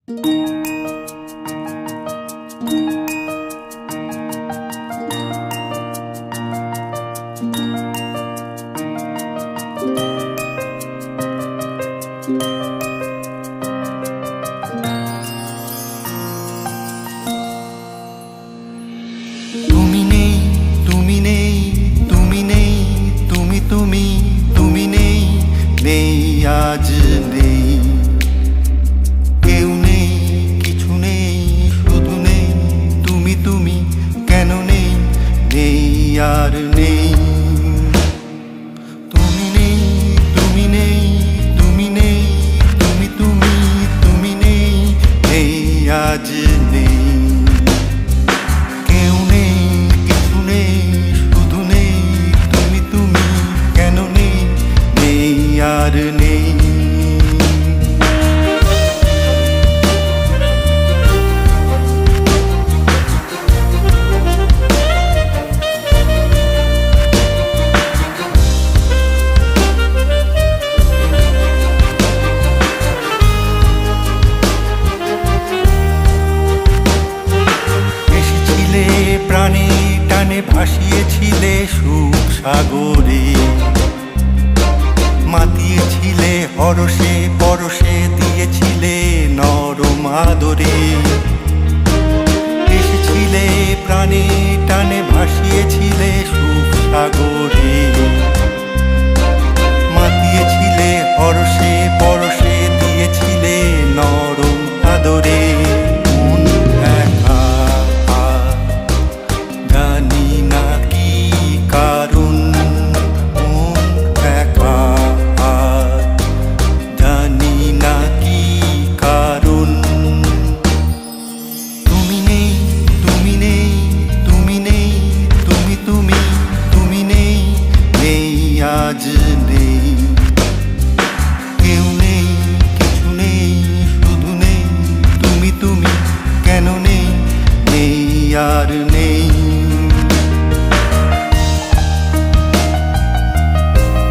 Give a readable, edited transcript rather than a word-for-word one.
তুমি নেই, তুমি নেই, তুমি নেই, তুমি তুমি তুমি নেই, নেই আজ নেই, কেউ নেই, কিছু নেই, শুধু নেই তুমি তুমি, কেন নেই, নেই আর নেই। তুমি নেই, তুমি নেই, তুমি নেই, তুমি তুমি তুমি নেই, নেই আজ নেই, আর নেই। এসেছিলে প্রাণে টানে, ভাসিয়েছিলে সুখ সাগরে, মাতিয়েছিলে হরষে পরশে, দিয়েছিলে নরম আদরে। এসেছিলে প্রাণে টানে, ভাসিয়েছিলে সুখ সাগরে, মাতিয়েছিলে হরষে পরশে, দিয়েছিলে নরম আদরে। মন একা, জানি না কি কারণ, আজ নেই, কেউ নেই, কিছু নেই, শুধু নেই তুমি তুমি, কেন নেই, নেই আর নেই।